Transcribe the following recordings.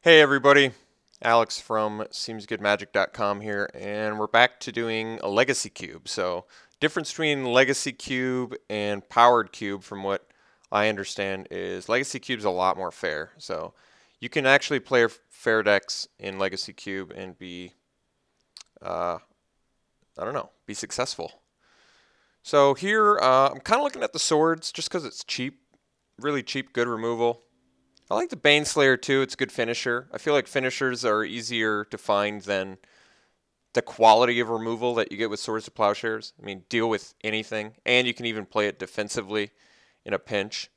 Hey everybody, Alex from SeemsGoodMagic.com here, and we're back to doing a legacy cube. So, difference between legacy cube and powered cube, from what I understand, is legacy cube's a lot more fair. So, you can actually play fair decks in legacy cube and be, I don't know, be successful. So here, I'm kind of looking at the swords just because it's cheap, really cheap, good removal. I like the Baneslayer too. It's a good finisher. I feel like finishers are easier to find than the quality of removal that you get with Swords to Plowshares. I mean, deal with anything, and you can even play it defensively in a pinch,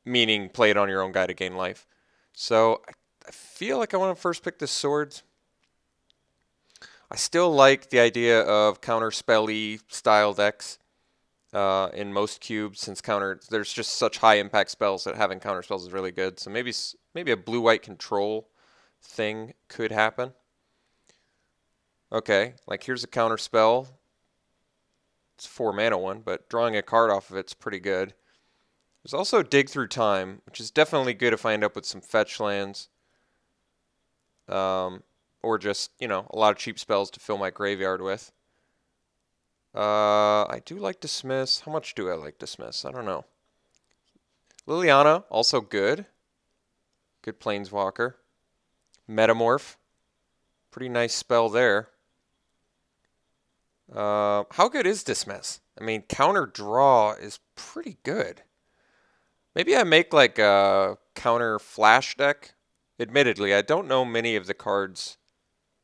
meaning play it on your own guy to gain life. So I feel like I want to first pick the swords. I still like the idea of counter spell-y style decks. In most cubes, since there's just such high impact spells that having counter spells is really good. So maybe a blue-white control thing could happen. Okay, like here's a counter spell. It's a 4-mana one, but drawing a card off of it's pretty good. There's also Dig Through Time, which is definitely good if I end up with some fetch lands. Or just, a lot of cheap spells to fill my graveyard with. I do like Dismiss. How much do I like Dismiss? I don't know. Liliana, also good. Good Planeswalker. Metamorph. Pretty nice spell there. How good is Dismiss? I mean, counter draw is pretty good. Maybe I make like a counter flash deck. Admittedly, I don't know many of the cards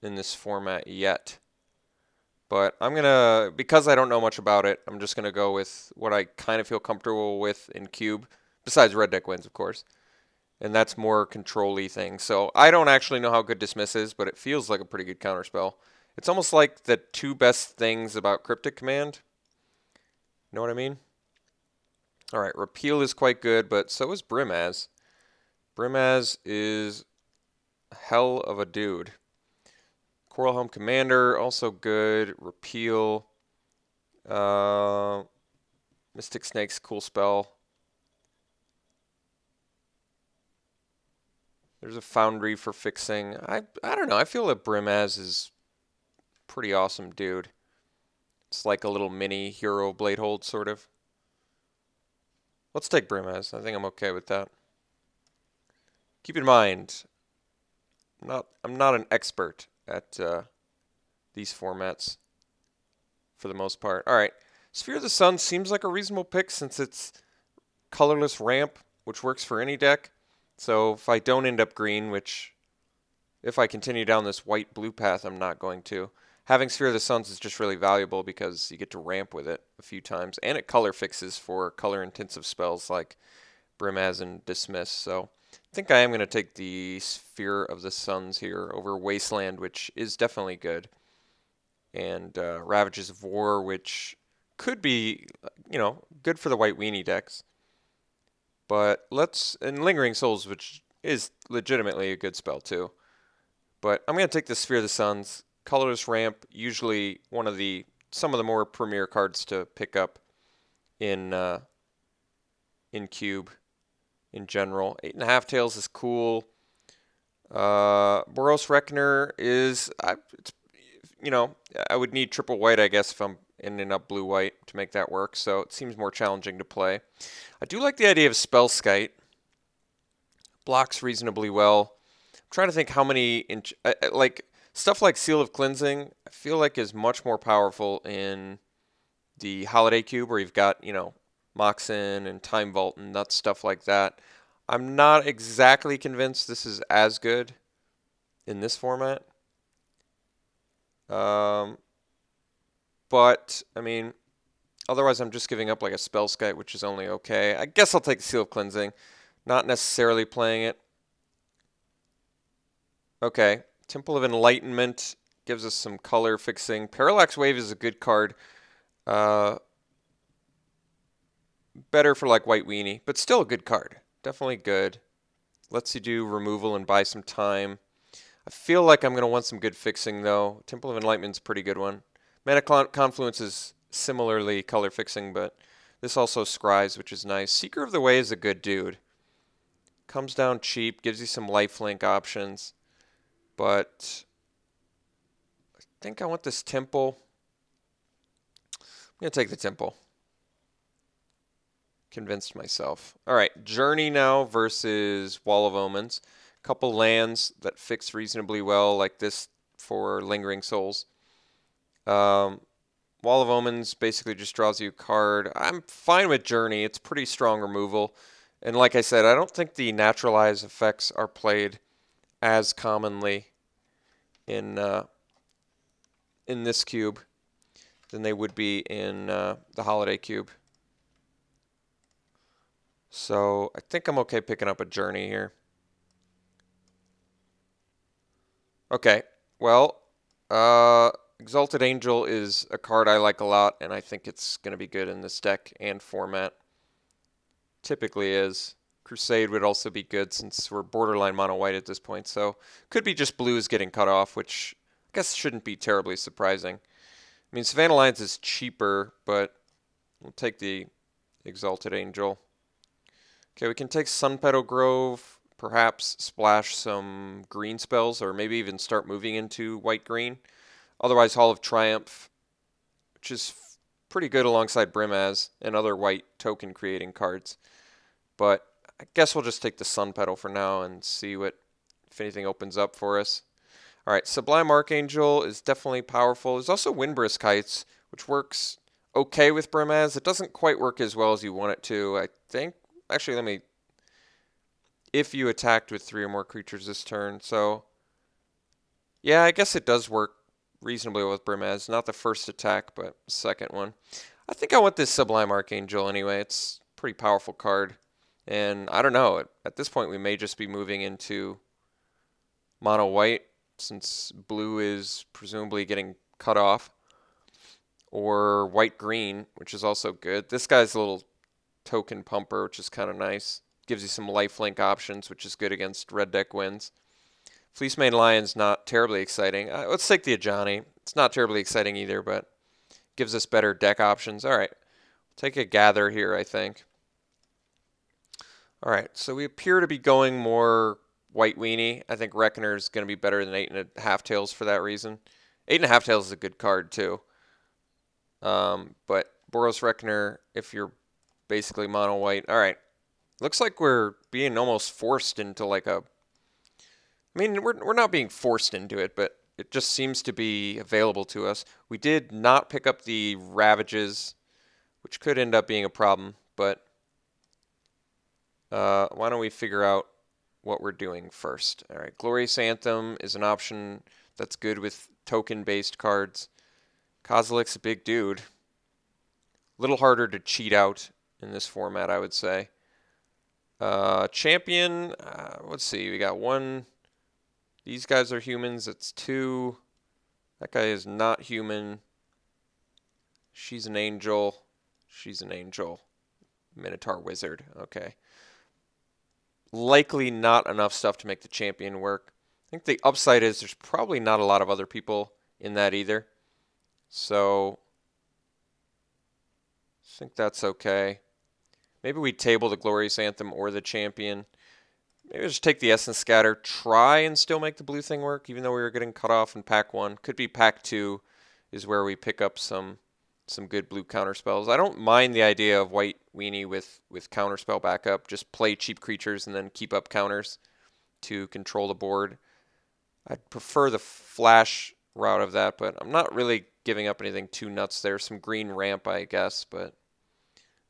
in this format yet. But because I don't know much about it, I'm just going to go with what I kind of feel comfortable with in Cube, besides Red Deck wins, of course. And that's more control-y things. So I don't actually know how good Dismiss is, but it feels like a pretty good counterspell. It's almost like the two best things about Cryptic Command. You know what I mean? Alright, Repeal is quite good, but so is Brimaz. Brimaz is a hell of a dude. Coralhelm Commander, also good. Repeal. Mystic Snake's cool spell. There's a Foundry for fixing. I don't know. I feel that Brimaz is pretty awesome, dude. It's like a little mini hero Bladehold, sort of. Let's take Brimaz. I think I'm okay with that. Keep in mind, I'm not an expert at these formats for the most part. All right, Sphere of the Sun seems like a reasonable pick since it's colorless ramp, which works for any deck. So if I don't end up green, which if I continue down this white-blue path, I'm not going to, having Sphere of the Suns is just really valuable because you get to ramp with it a few times, and it color fixes for color-intensive spells like Brimaz and Dismiss. So I think I am going to take the Sphere of the Suns here over Wasteland, which is definitely good, and Ravages of War, which could be, good for the white weenie decks. But and Lingering Souls, which is legitimately a good spell too. But I'm going to take the Sphere of the Suns. Colorless Ramp, usually some of the more premier cards to pick up in Cube. In general, 8.5 Tails is cool. Boros Reckoner is, I would need triple white, I guess, if I'm ending up blue-white to make that work. So it seems more challenging to play. I do like the idea of Spellskite. Blocks reasonably well. I'm trying to think how many, like stuff like Seal of Cleansing, I feel like is much more powerful in the Holiday Cube, where you've got, Moxen and Time Vault and nuts, stuff like that. I'm not exactly convinced this is as good in this format. But, I mean, otherwise I'm just giving up like a Spellskite, which is only okay. I guess I'll take the Seal of Cleansing. Not necessarily playing it. Okay, Temple of Enlightenment gives us some color fixing. Parallax Wave is a good card. Better for like white weenie, but still a good card. Definitely good. Lets you do removal and buy some time. I feel like I'm going to want some good fixing though. Temple of Enlightenment's a pretty good one. Mana Confluence is similarly color fixing, but this also scries, which is nice. Seeker of the Way is a good dude. Comes down cheap, gives you some lifelink options. But I think I want this Temple. I'm going to take the Temple. Convinced myself. All right, Journey now versus Wall of Omens. Couple lands that fix reasonably well, like this for Lingering Souls. Wall of Omens basically just draws you a card. I'm fine with Journey. It's pretty strong removal. And like I said, I don't think the naturalized effects are played as commonly in this cube than they would be in the Holiday Cube. So I think I'm okay picking up a Journey here. Okay, well, Exalted Angel is a card I like a lot, and I think it's going to be good in this deck and format. Typically is. Crusade would also be good since we're borderline mono-white at this point, so could be just blues getting cut off, which I guess shouldn't be terribly surprising. I mean, Savannah Lions is cheaper, but we'll take the Exalted Angel. Okay, we can take Sun Petal Grove, perhaps splash some green spells, or maybe even start moving into white-green. Otherwise, Hall of Triumph, which is pretty good alongside Brimaz and other white token-creating cards. But I guess we'll just take the Sun Petal for now and see what, if anything, opens up for us. All right, Sublime Archangel is definitely powerful. There's also Windbrisk Heights, which works okay with Brimaz. It doesn't quite work as well as you want it to, I think. Actually, let me... If you attacked with 3 or more creatures this turn, so... Yeah, I guess it does work reasonably well with Brimaz. Not the first attack, but the second one. I think I want this Sublime Archangel anyway. It's a pretty powerful card. And I don't know, at this point we may just be moving into mono white since blue is presumably getting cut off. Or white green, which is also good. This guy's a little token pumper, which is kind of nice. Gives you some lifelink options, which is good against red deck wins. Fleecemane Lion's not terribly exciting. Let's take the Ajani. It's not terribly exciting either, but gives us better deck options. All right, take a Gather here, I think. All right, so we appear to be going more white weenie. I think Reckoner is going to be better than 8.5 Tails for that reason. 8.5 Tails is a good card too. But Boros Reckoner, if you're basically mono white. All right, looks like we're being almost forced into like a... I mean, we're not being forced into it, but it just seems to be available to us. We did not pick up the Ravages, which could end up being a problem, but why don't we figure out what we're doing first. All right, Glorious Anthem is an option that's good with token-based cards. Kozilek's a big dude. A little harder to cheat out in this format, I would say. Champion, let's see, we got 1... These guys are humans, it's 2. That guy is not human. She's an angel. She's an angel. Minotaur Wizard, okay. Likely not enough stuff to make the champion work. I think the upside is there's probably not a lot of other people in that either. So, I think that's okay. Maybe we table the Glorious Anthem or the champion. Maybe just take the Essence Scatter, try and still make the blue thing work, even though we were getting cut off in pack 1. Could be pack 2 is where we pick up some good blue counter spells. I don't mind the idea of white weenie with counter spell backup. Just play cheap creatures and then keep up counters to control the board. I'd prefer the flash route of that, but I'm not really giving up anything too nuts there. Some green ramp, I guess, but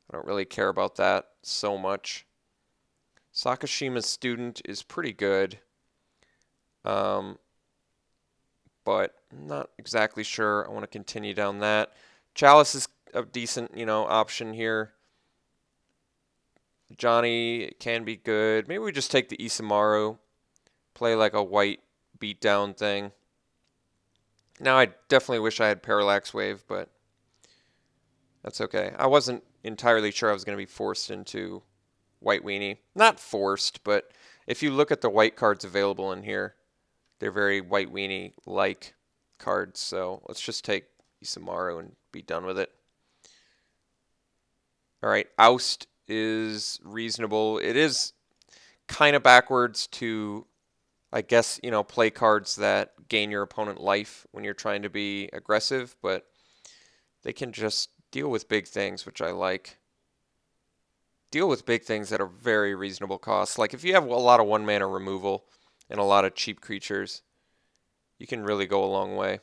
I don't really care about that so much. Sakashima's Student is pretty good, but I'm not exactly sure I want to continue down that. Chalice is a decent, option here. Johnny can be good. Maybe we just take the Isamaru, play like a white beatdown thing. Now I definitely wish I had Parallax Wave, but that's okay. I wasn't entirely sure I was going to be forced into white weenie. Not forced, but if you look at the white cards available in here, they're very white weenie-like cards. So let's just take Isamaru and be done with it. All right, Oust is reasonable. It is kind of backwards to, I guess, play cards that gain your opponent life when you're trying to be aggressive, but they can just deal with big things, which I like. Deal with big things at a very reasonable cost. Like if you have a lot of 1-mana removal and a lot of cheap creatures, you can really go a long way.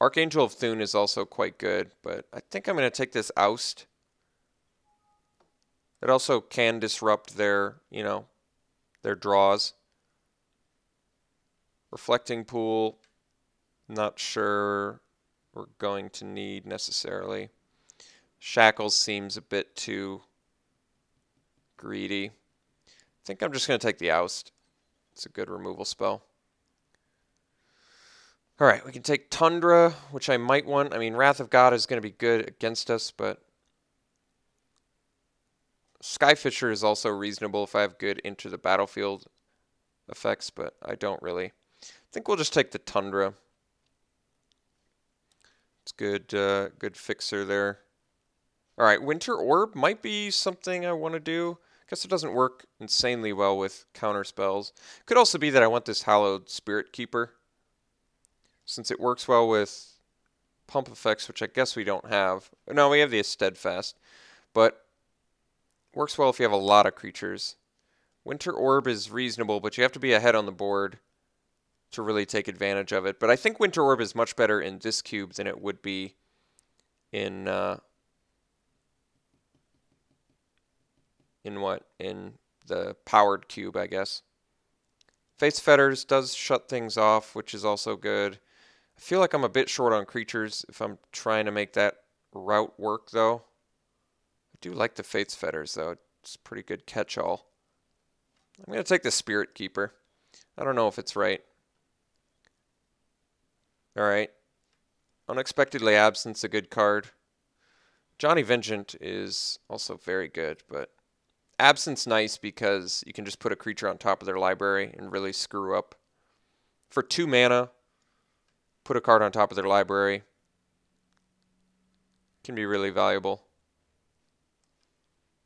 Archangel of Thune is also quite good, but I think I'm going to take this Oust. It also can disrupt their, their draws. Reflecting Pool, not sure we're going to need necessarily. Shackles seems a bit too greedy. I think I'm just going to take the Oust. It's a good removal spell. All right, we can take Tundra, which I might want. I mean, Wrath of God is going to be good against us, but Skyfisher is also reasonable if I have good Enter the Battlefield effects, but I don't really. I think we'll just take the Tundra. It's good, good fixer there. All right, Winter Orb might be something I want to do. I guess it doesn't work insanely well with counter spells. Could also be that I want this Hallowed Spirit Keeper, since it works well with pump effects, which I guess we don't have. No, we have the Steadfast, but works well if you have a lot of creatures. Winter Orb is reasonable, but you have to be ahead on the board to really take advantage of it. But I think Winter Orb is much better in this cube than it would be in what? In the powered cube, I guess. Face Fetters does shut things off, which is also good. I feel like I'm a bit short on creatures if I'm trying to make that route work, though. I do like the Fate's Fetters, though. It's a pretty good catch-all. I'm going to take the Spirit Keeper. I don't know if it's right. All right. Unexpectedly Absent's a good card. Johnny Vengeant is also very good, but Absent's nice because you can just put a creature on top of their library and really screw up. For 2 mana, put a card on top of their library. Can be really valuable.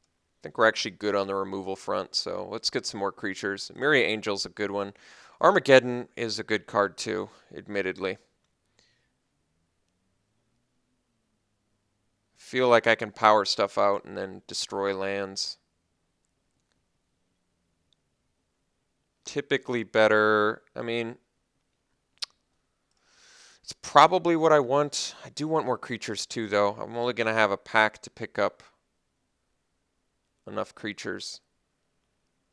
I think we're actually good on the removal front, so let's get some more creatures. Myriad Angel's a good one. Armageddon is a good card too, admittedly. Feel like I can power stuff out and then destroy lands. Typically better, I mean, it's probably what I want. I do want more creatures too, though. I'm only going to have a pack to pick up enough creatures.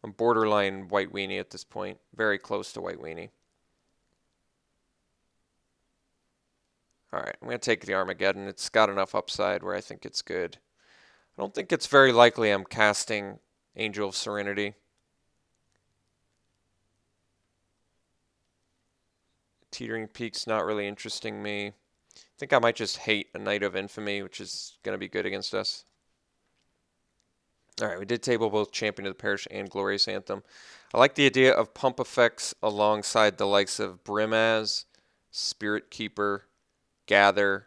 I'm borderline White Weenie at this point. Very close to White Weenie. Alright, I'm going to take the Armageddon. It's got enough upside where I think it's good. I don't think it's very likely I'm casting Angel of Serenity. Teetering Peak's not really interesting me. I think I might just hate a Knight of Infamy, which is going to be good against us. Alright, we did table both Champion of the Parish and Glorious Anthem. I like the idea of pump effects alongside the likes of Brimaz, Spirit Keeper, Gather.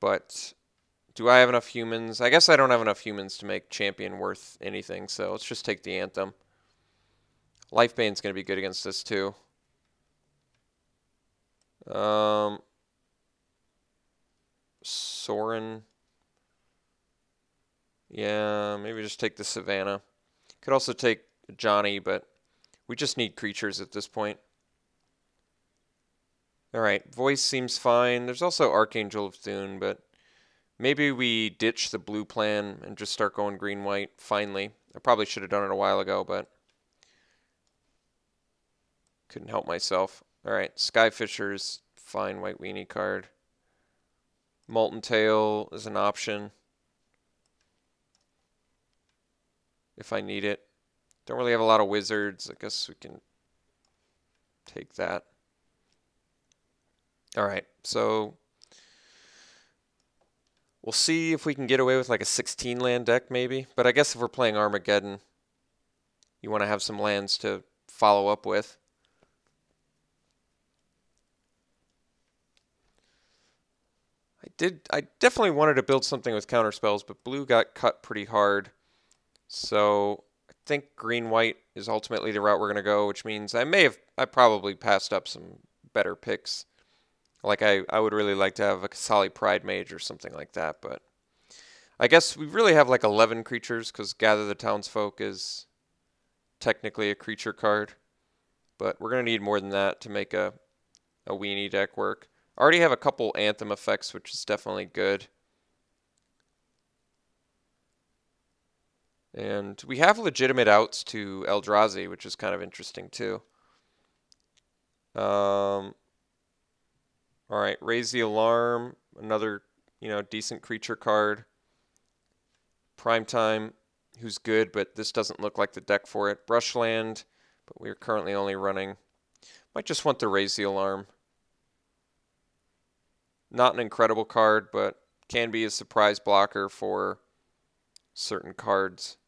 But do I have enough humans? I guess I don't have enough humans to make Champion worth anything, so let's just take the Anthem. Lifebane's going to be good against this too. Sorin. Yeah, maybe just take the Savannah. Could also take Johnny, but we just need creatures at this point. Alright, Voice seems fine. There's also Archangel of Thune, but maybe we ditch the blue plan and just start going green-white, finally. I probably should have done it a while ago, but couldn't help myself. Alright, Skyfisher's fine White Weenie card. Molten Tail is an option if I need it. Don't really have a lot of wizards. I guess we can take that. Alright, so we'll see if we can get away with like a 16 land deck maybe. But I guess if we're playing Armageddon, you want to have some lands to follow up with. I definitely wanted to build something with counter spells, but blue got cut pretty hard. So I think green-white is ultimately the route we're going to go, which means I probably passed up some better picks. Like I would really like to have a Kasali Pride Mage or something like that, but I guess we really have like 11 creatures because Gather the Townsfolk is technically a creature card, but we're going to need more than that to make a weenie deck work. I already have a couple Anthem effects, which is definitely good. And we have legitimate outs to Eldrazi, which is kind of interesting too. All right, Raise the Alarm, another, decent creature card. Primetime, who's good, but this doesn't look like the deck for it. Brushland, but we're currently only running. Might just want to Raise the Alarm. Not an incredible card, but can be a surprise blocker for certain cards.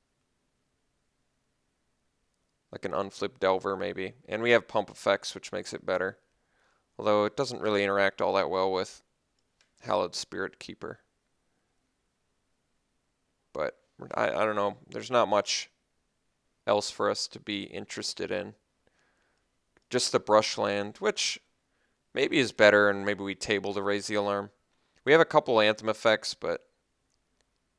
Like an Unflipped Delver, maybe. And we have Pump Effects, which makes it better. Although it doesn't really interact all that well with Hallowed Spirit Keeper. But I don't know. There's not much else for us to be interested in. Just the Brushland, which maybe is better, and maybe we table to Raise the Alarm. We have a couple Anthem effects, but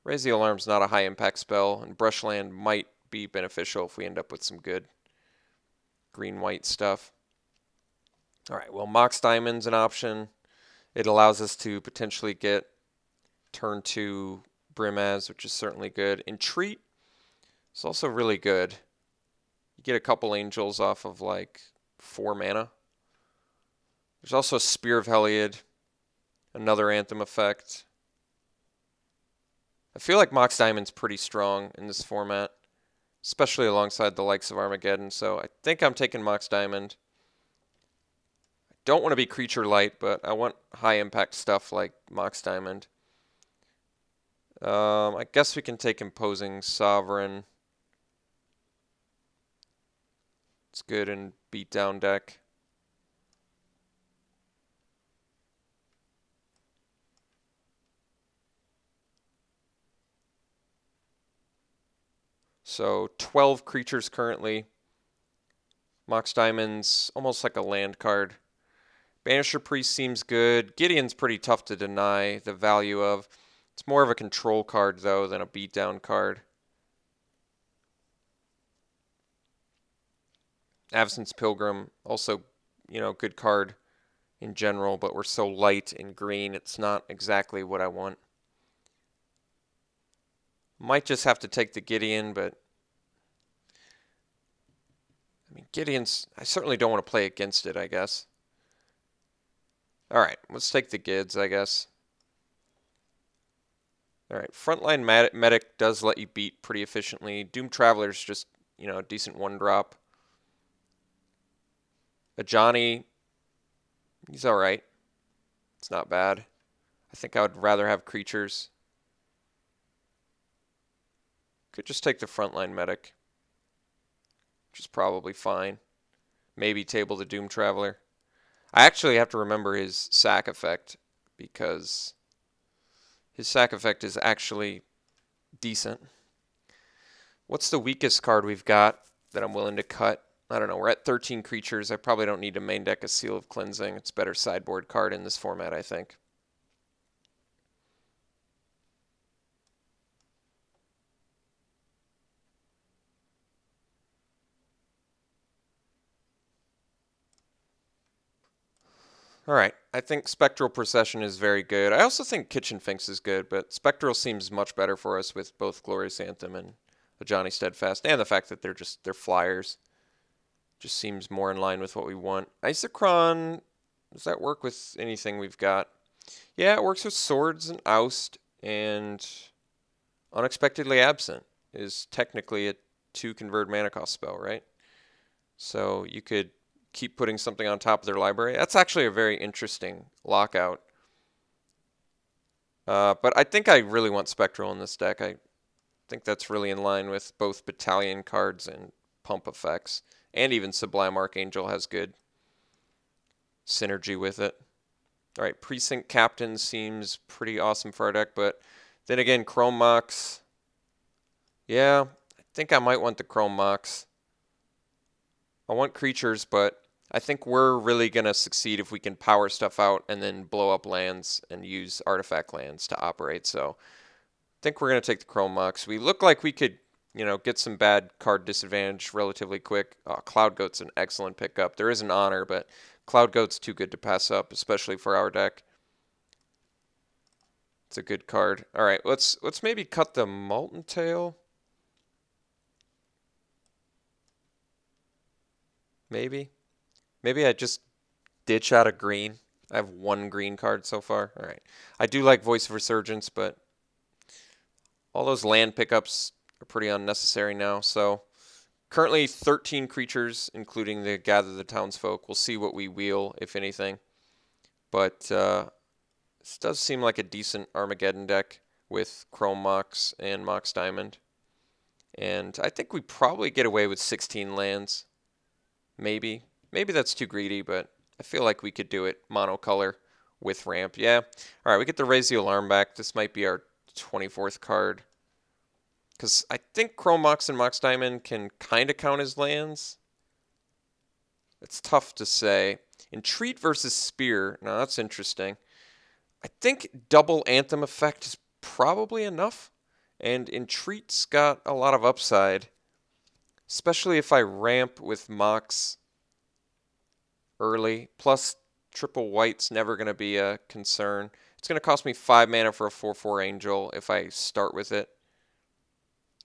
Raise the Alarm's not a high impact spell, and Brushland might be beneficial if we end up with some good green-white stuff. Alright, well, Mox Diamond's an option. It allows us to potentially get turn 2 Brimaz, which is certainly good. Entreat is also really good. You get a couple angels off of like 4 mana. There's also Spear of Heliod, another Anthem effect. I feel like Mox Diamond's pretty strong in this format, especially alongside the likes of Armageddon, so I think I'm taking Mox Diamond. I don't want to be creature light, but I want high impact stuff like Mox Diamond. I guess we can take Imposing Sovereign. It's good in beatdown deck. So 12 creatures currently. Mox Diamond's almost like a land card. Banisher Priest seems good. Gideon's pretty tough to deny the value of. It's more of a control card, though, than a beatdown card. Absence Pilgrim, also, good card in general, but we're so light in green, it's not exactly what I want. Might just have to take the Gideon, but I mean, I certainly don't want to play against it, I guess. Alright, let's take the Gids, I guess. Alright, Frontline Medic does let you beat pretty efficiently. Doom Traveler's just, a decent 1-drop. Ajani, he's alright. It's not bad. I think I would rather have creatures. Could just take the Frontline Medic, which is probably fine. Maybe table the Doom Traveler. I actually have to remember his sack effect, because his sack effect is actually decent. What's the weakest card we've got that I'm willing to cut? I don't know. We're at 13 creatures. I probably don't need to main deck a Seal of Cleansing. It's a better sideboard card in this format, I think. Alright, I think Spectral Procession is very good. I also think Kitchen Finks is good, but Spectral seems much better for us with both Glorious Anthem and Ajani Steadfast, and the fact that they're flyers. Just seems more in line with what we want. Isochron, does that work with anything we've got? Yeah, it works with Swords and Oust, and Unexpectedly Absent is technically a 2 convert mana cost spell, right? So you could keep putting something on top of their library. That's actually a very interesting lockout. But I think I really want Spectral in this deck. I think that's really in line with both Battalion cards and Pump effects. And even Sublime Archangel has good synergy with it. All right, Precinct Captain seems pretty awesome for our deck, but then again, Chrome Mox. Yeah, I think I might want the Chrome Mox. I want creatures, but I think we're really going to succeed if we can power stuff out and then blow up lands and use artifact lands to operate. So I think we're going to take the Chrome Mox. We look like we could, get some bad card disadvantage relatively quick. Cloud Goat's an excellent pickup. There is an honor, but Cloud Goat's too good to pass up, especially for our deck. It's a good card. All right, let's maybe cut the Molten Tail. Maybe I just ditch out a green. I have one green card so far. All right. I do like Voice of Resurgence, but all those land pickups are pretty unnecessary now. So currently 13 creatures, including the Gather the Townsfolk. We'll see what we wheel, if anything. But this does seem like a decent Armageddon deck with Chrome Mox and Mox Diamond. And I think we probably get away with 16 lands. Maybe that's too greedy, but I feel like we could do it monocolor with ramp. Yeah. All right, we get to raise the alarm back. This might be our 24th card. Because I think Chrome Mox and Mox Diamond can kind of count as lands. It's tough to say. Entreat versus Spear. Now, that's interesting. I think double Anthem effect is probably enough. And Entreat's got a lot of upside. Especially if I ramp with Mox early. Plus, triple white's never going to be a concern. It's going to cost me 5 mana for a 4/4 Angel if I start with it.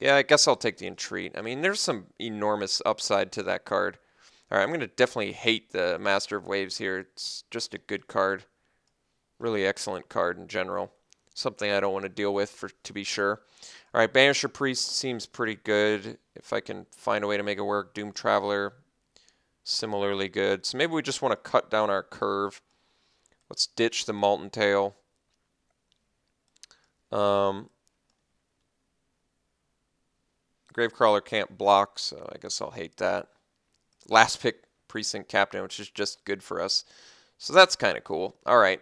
Yeah, I guess I'll take the Entreat. I mean, there's some enormous upside to that card. All right, I'm going to definitely hate the Master of Waves here. It's just a good card. Really excellent card in general. Something I don't want to deal with, to be sure. All right, Banisher Priest seems pretty good. If I can find a way to make it work. Doom Traveler, similarly good. So maybe we just want to cut down our curve. Let's ditch the Molten Tail. Gravecrawler can't block, so I guess I'll hate that. Last pick, Precinct Captain, which is just good for us. So that's kind of cool. All right.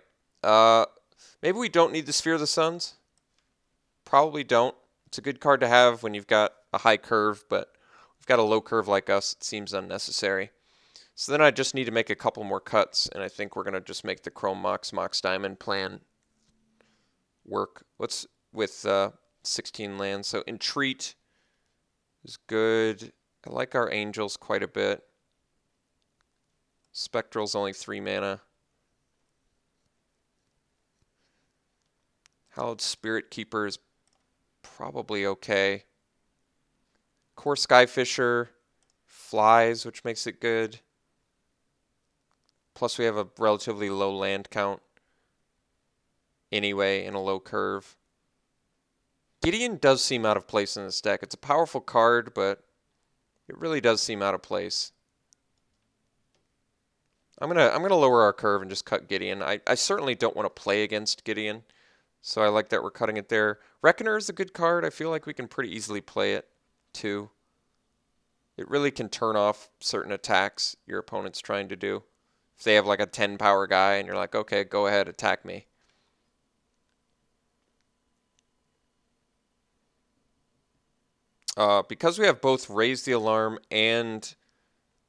Maybe we don't need the Sphere of the Suns. Probably don't. It's a good card to have when you've got a high curve, but we've got a low curve like us. It seems unnecessary. So then I just need to make a couple more cuts, and I think we're going to just make the Chrome Mox, Mox Diamond plan work. What's with 16 lands? So Entreat is good. I like our Angels quite a bit. Spectral's only 3 mana. Hallowed Spirit Keeper is probably okay. Core Skyfisher flies, which makes it good. Plus we have a relatively low land count anyway in a low curve. Gideon does seem out of place in this deck. It's a powerful card, but it really does seem out of place. I'm gonna lower our curve and just cut Gideon. I certainly don't want to play against Gideon, so I like that we're cutting it there. Reckoner is a good card. I feel like we can pretty easily play it too. It really can turn off certain attacks your opponent's trying to do. If they have like a 10 power guy and you're like, okay, go ahead, attack me. Because we have both Raise the Alarm and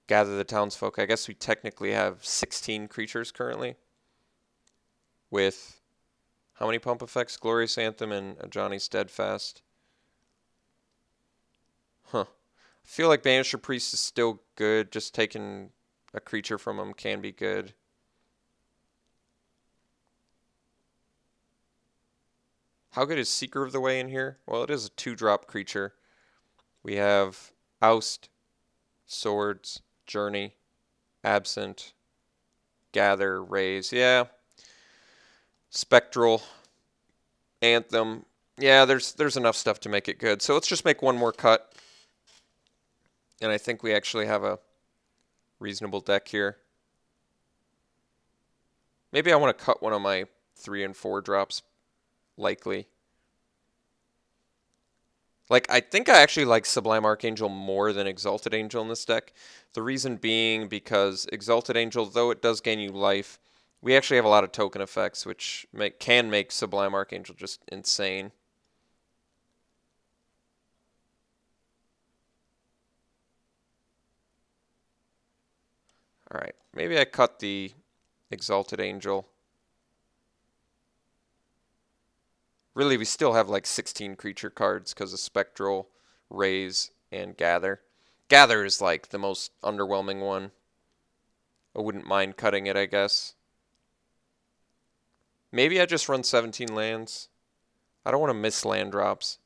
Gather the Townsfolk, I guess we technically have 16 creatures currently. With how many pump effects? Glorious Anthem and Ajani Steadfast. Huh. I feel like Banisher Priest is still good. Just taking a creature from him can be good. How good is Seeker of the Way in here? Well, it is a 2-drop creature. We have Oust, Swords, Journey, Absent, Gather, Raise. Yeah. Spectral, Anthem. Yeah, there's enough stuff to make it good. So let's just make one more cut. And I think we actually have a reasonable deck here. Maybe I want to cut one of my 3 and 4 drops, likely. Like, I think I actually like Sublime Archangel more than Exalted Angel in this deck. The reason being because Exalted Angel, though it does gain you life, We actually have a lot of token effects, which can make Sublime Archangel just insane. Alright, maybe I cut the Exalted Angel. Really, we still have like 16 creature cards because of Spectral, Raise, and Gather. Gather is like the most underwhelming one. I wouldn't mind cutting it, I guess. Maybe I just run 17 lands. I don't want to miss land drops.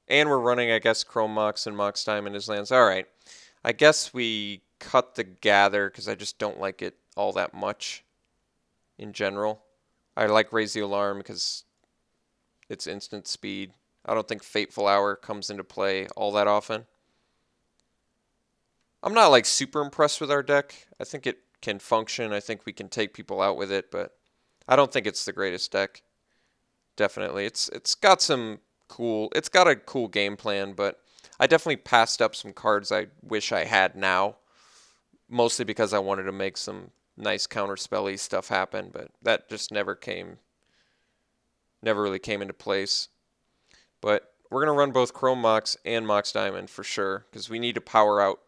And we're running, I guess, Chrome Mox and Mox Diamond as lands. Alright. I guess we cut the Gather because I just don't like it all that much in general. I like Raise the Alarm because it's instant speed. I don't think Fateful Hour comes into play all that often. I'm not like super impressed with our deck. I think it can function. I think we can take people out with it, but I don't think it's the greatest deck. Definitely. It's got some cool, it's got a cool game plan, but I definitely passed up some cards I wish I had now, mostly because I wanted to make some nice counterspelly stuff happen, but that just never really came into place. But we're going to run both Chrome Mox and Mox Diamond for sure, because we need to power out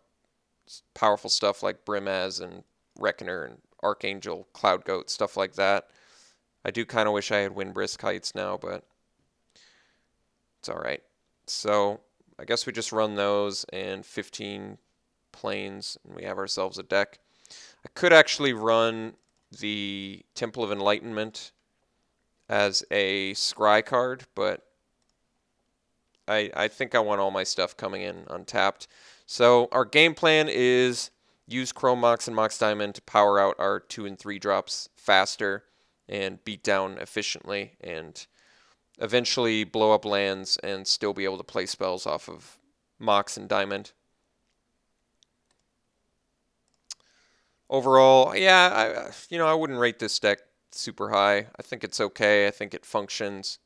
powerful stuff like Brimaz and Reckoner and Archangel, Cloud Goat, stuff like that. I do kind of wish I had Windbrisk Heights now, but it's alright. So I guess we just run those and 15 planes, and we have ourselves a deck. I could actually run the Temple of Enlightenment as a scry card, but I think I want all my stuff coming in untapped. So our game plan is use Chrome Mox and Mox Diamond to power out our 2 and 3 drops faster and beat down efficiently, and eventually blow up lands and still be able to play spells off of Mox and Diamond. Overall, yeah, I wouldn't rate this deck super high. I think it's okay. I think it functions.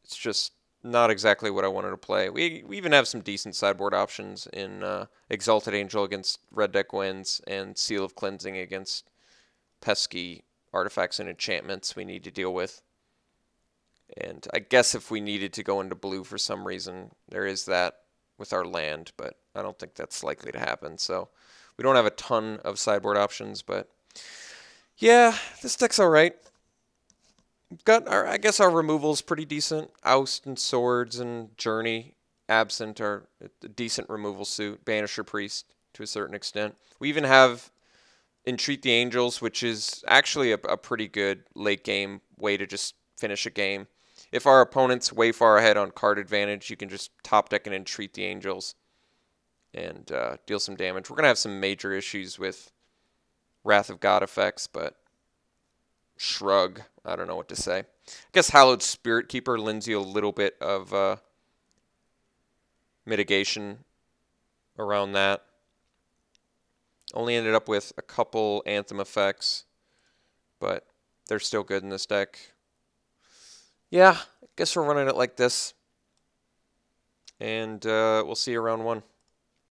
It's just not exactly what I wanted to play. We even have some decent sideboard options in Exalted Angel against red deck wins and Seal of Cleansing against pesky artifacts and enchantments we need to deal with. And I guess if we needed to go into blue for some reason, there is that with our land, but I don't think that's likely to happen. So we don't have a ton of sideboard options, but yeah, this deck's alright. We've got I guess our removal's pretty decent. Oust and Swords and Journey absent are a decent removal suit. Banisher Priest to a certain extent. We even have Entreat the Angels, which is actually a pretty good late game way to just finish a game. If our opponent's way far ahead on card advantage, you can just top deck and Entreat the Angels and deal some damage. We're going to have some major issues with Wrath of God effects, but shrug. I don't know what to say. I guess Hallowed Spirit Keeper lends you a little bit of mitigation around that. Only ended up with a couple Anthem effects, but they're still good in this deck. Yeah, I guess we're running it like this. And we'll see you round 1.